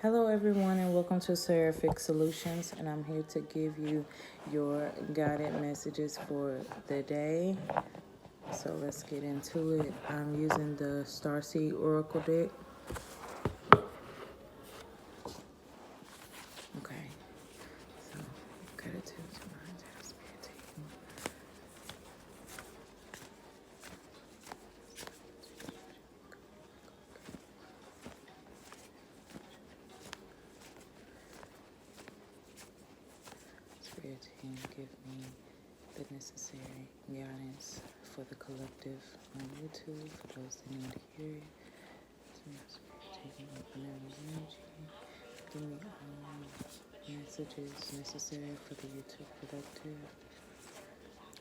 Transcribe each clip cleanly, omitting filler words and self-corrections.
Hello, everyone, and welcome to Seraphic Solutions. And I'm here to give you your guided messages for the day. So let's get into it. I'm using the Starseed Oracle deck. Okay, so gratitude to my entire spirit team. Spirit team, give me the necessary guidance for the collective on YouTube, for those that need to hear it. So my spirit team, open their energy. Give me messages necessary for the YouTube collective.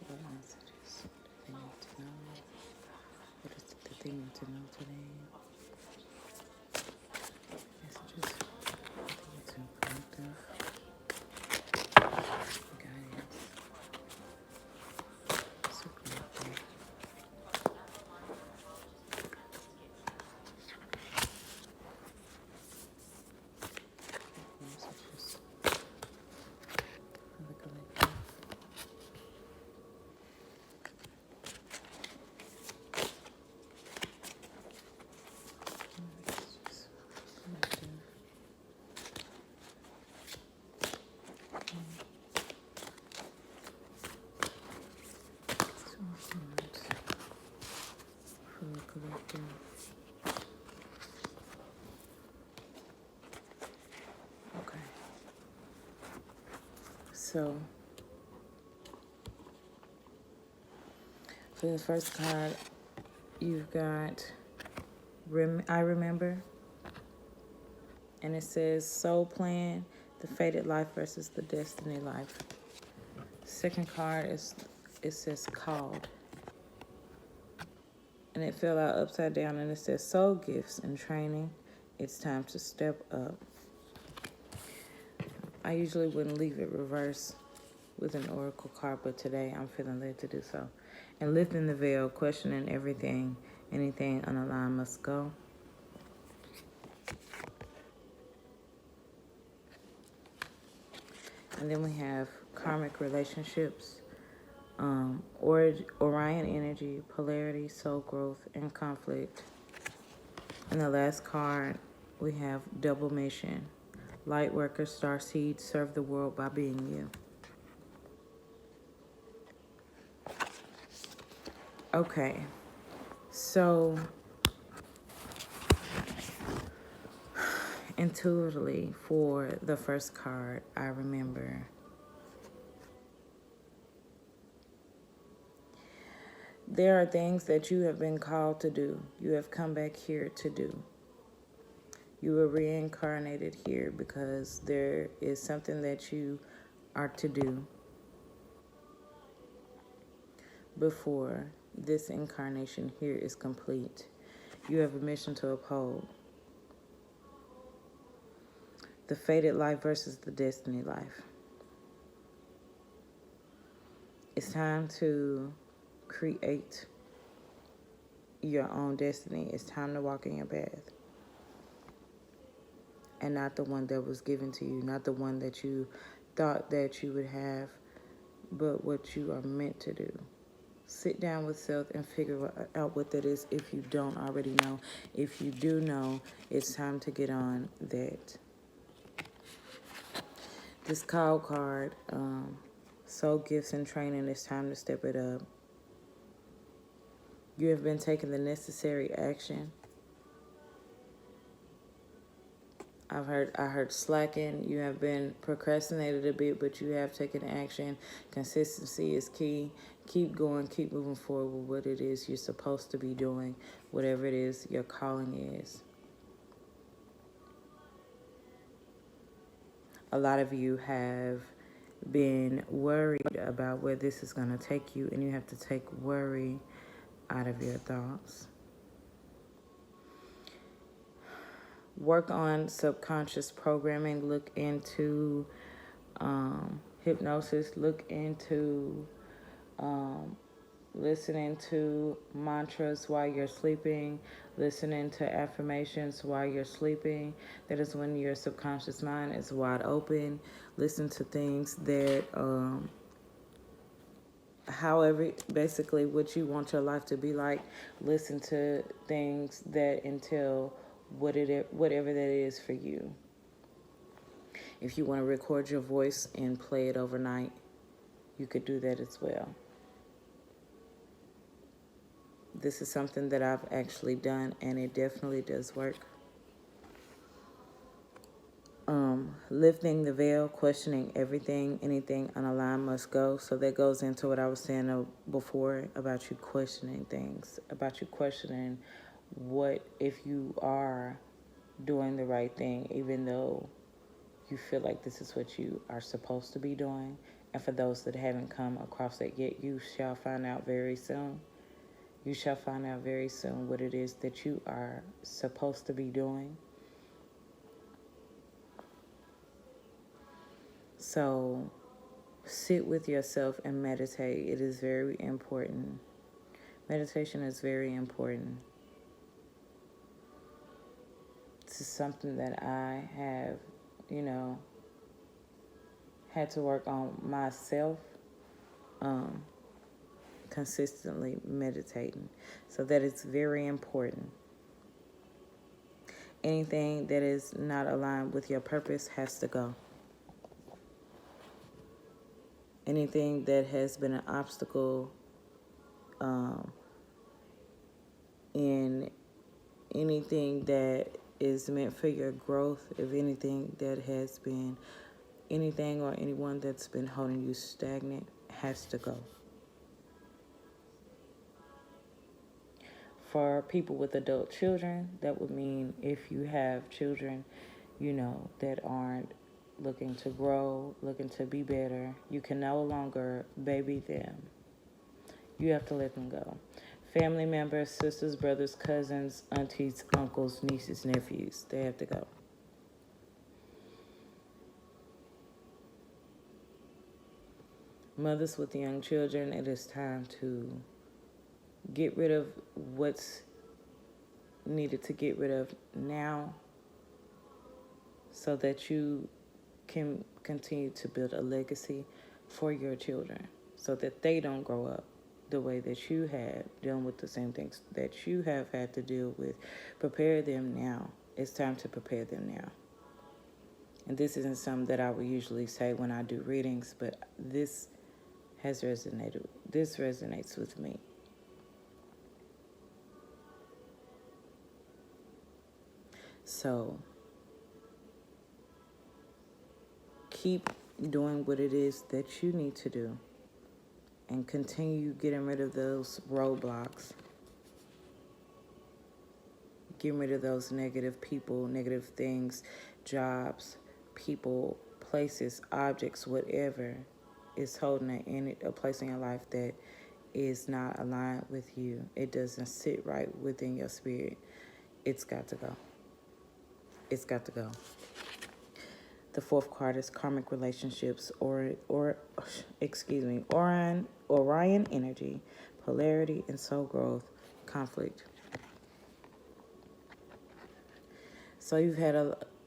What messages do they need to know? What is it that they need to know today? Messages for the YouTube collective. Guidance. Super collective. Messages for the collective. Messages for the collective. So words for the collective. Okay. So for the first card, you've got I Remember. And it says Soul Plan, the Fated Life versus the Destiny Life. Second card it says Called. And it fell out upside down and it says Soul Gifts and Training. It's time to step up. I usually wouldn't leave it reversed with an oracle card, but today I'm feeling led to do so. And lifting the veil, questioning everything, anything unaligned must go. And then we have karmic relationships, Orion energy, polarity, soul growth, and conflict. And the last card, we have double mission, light worker, starseed, serve the world by being you. Okay, so intuitively for the first card, I remember. There are things that you have been called to do. You have come back here to do. You were reincarnated here because there is something that you are to do before this incarnation here is complete. You have a mission to uphold. The fated life versus the destiny life. It's time to create your own destiny. It's time to walk in your path. And not the one that was given to you, not the one that you thought that you would have, but what you are meant to do. Sit down with self and figure out what that is if you don't already know. If you do know, it's time to get on that. This call card, Soul Gifts and Training, it's time to step it up. You have been taking the necessary action. I heard slacking. You have been procrastinated a bit, but you have taken action. Consistency is key. Keep going, keep moving forward with what it is you're supposed to be doing, whatever it is your calling is. A lot of you have been worried about where this is going to take you, and you have to take worry out of your thoughts. Work on subconscious programming. Look into hypnosis. Look into listening to mantras while you're sleeping, listening to affirmations while you're sleeping. That is when your subconscious mind is wide open. Listen to things that, however, basically what you want your life to be like. Listen to things that entail whatever that is for you. If you want to record your voice and play it overnight, you could do that as well. This is something that I've actually done, and it definitely does work. Lifting the veil, questioning everything, anything unaligned must go. So that goes into what I was saying before about you questioning things, about you questioning what if you are doing the right thing, even though you feel like this is what you are supposed to be doing. And for those that haven't come across it yet, you shall find out very soon. You shall find out very soon what it is that you are supposed to be doing. So sit with yourself and meditate. It is very important. Meditation is very important. This is something that I have, had to work on myself, consistently meditating. So that is very important. Anything that is not aligned with your purpose has to go. Anything that has been an obstacle in anything that is meant for your growth, if anything that has been, anything or anyone that's been holding you stagnant has to go. For people with adult children, that would mean if you have children, that aren't looking to grow, looking to be better, you can no longer baby them. You have to let them go. Family members, sisters, brothers, cousins, aunties, uncles, nieces, nephews, they have to go. Mothers with young children, it is time to get rid of what's needed to get rid of now so that you can continue to build a legacy for your children so that they don't grow up the way that you have, dealing with the same things that you have had to deal with. Prepare them now. It's time to prepare them now. And this isn't something that I would usually say when I do readings, but this resonates with me. So keep doing what it is that you need to do and continue getting rid of those roadblocks. Getting rid of those negative people, negative things, jobs, people, places, objects, whatever is holding a place in your life that is not aligned with you. It doesn't sit right within your spirit. It's got to go. It's got to go. The fourth card is karmic relationships, Orion energy, polarity and soul growth, conflict. So you've had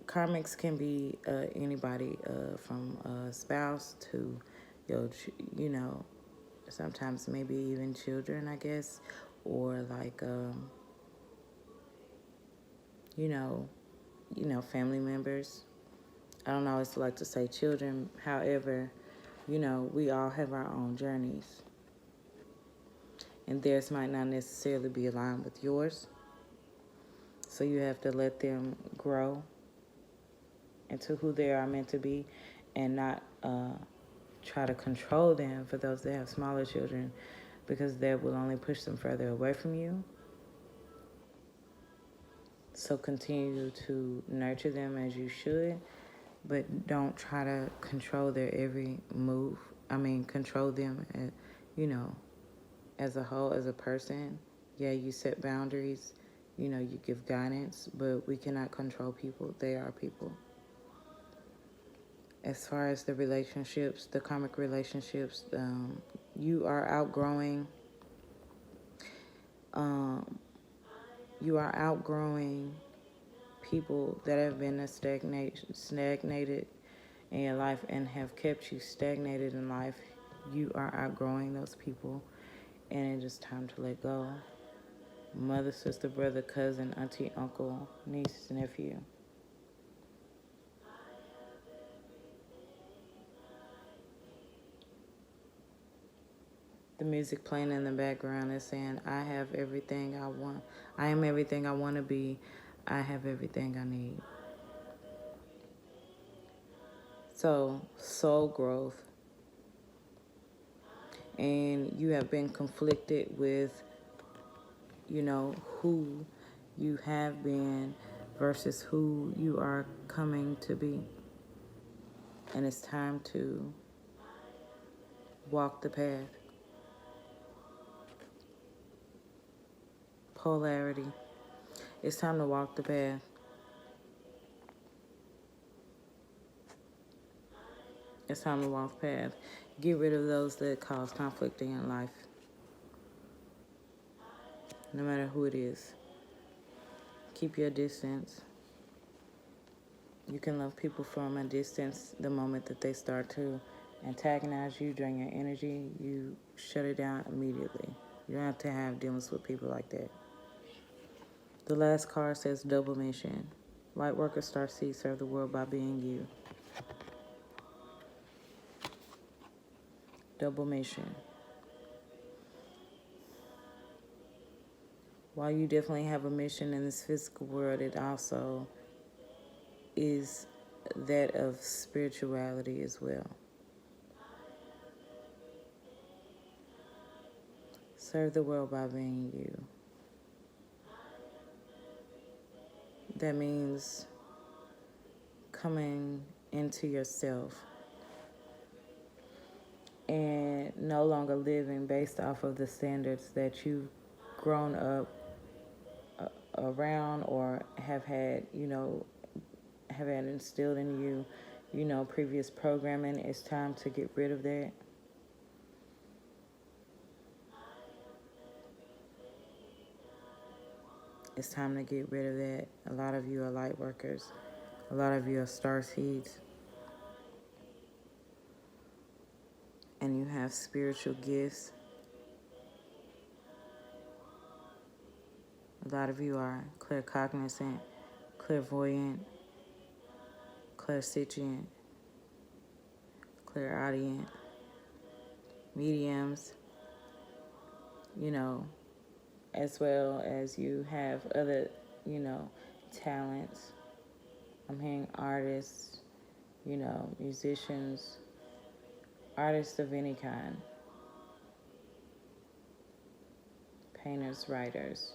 karmics can be anybody from a spouse to sometimes maybe even children, I guess, or like family members. I don't always like to say children. However, we all have our own journeys. And theirs might not necessarily be aligned with yours. So you have to let them grow into who they are meant to be and not try to control them for those that have smaller children, because that will only push them further away from you. So continue to nurture them as you should, but don't try to control their every move. Control them, as a whole, as a person. Yeah, you set boundaries, you give guidance, but we cannot control people. They are people. As far as the relationships, the karmic relationships, you are outgrowing You are outgrowing people that have been stagnated in your life and have kept you stagnated in life. You are outgrowing those people, and it is time to let go. Mother, sister, brother, cousin, auntie, uncle, niece, nephew. The music playing in the background is saying, I have everything I want. I am everything I want to be. I have everything I need. So, soul growth. And you have been conflicted with, who you have been versus who you are coming to be. And it's time to walk the path. Polarity. It's time to walk the path. It's time to walk the path. Get rid of those that cause conflict in your life. No matter who it is. Keep your distance. You can love people from a distance. The moment that they start to antagonize you, drain your energy, you shut it down immediately. You don't have to have dealings with people like that. The last card says double mission. Light workers, star seeds, serve the world by being you. Double mission. While you definitely have a mission in this physical world, it also is that of spirituality as well. Serve the world by being you. That means coming into yourself and no longer living based off of the standards that you've grown up around or have had instilled in you, previous programming. It's time to get rid of that. It's time to get rid of that. A lot of you are light workers. A lot of you are star seeds. And you have spiritual gifts. A lot of you are claircognizant, clairvoyant, clairsentient, clairaudient, mediums, as well as you have other, talents. I'm hearing artists, musicians, artists of any kind, painters, writers.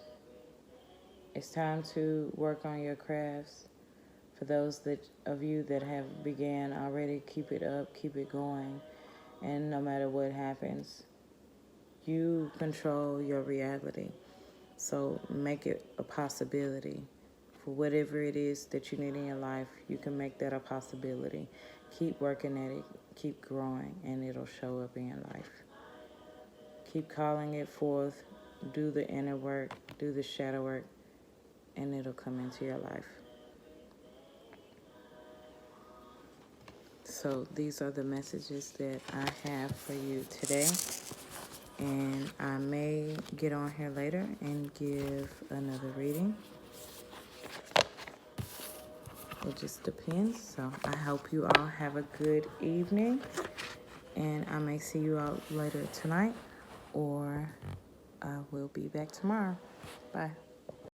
It's time to work on your crafts. For those of you that have began already, keep it up, keep it going. And no matter what happens, you control your reality. So make it a possibility. For whatever it is that you need in your life, you can make that a possibility. Keep working at it, keep growing, and it'll show up in your life. Keep calling it forth, do the inner work, do the shadow work, and it'll come into your life. So these are the messages that I have for you today. And I may get on here later and give another reading. It just depends. So I hope you all have a good evening. And I may see you out later tonight, or I will be back tomorrow. Bye.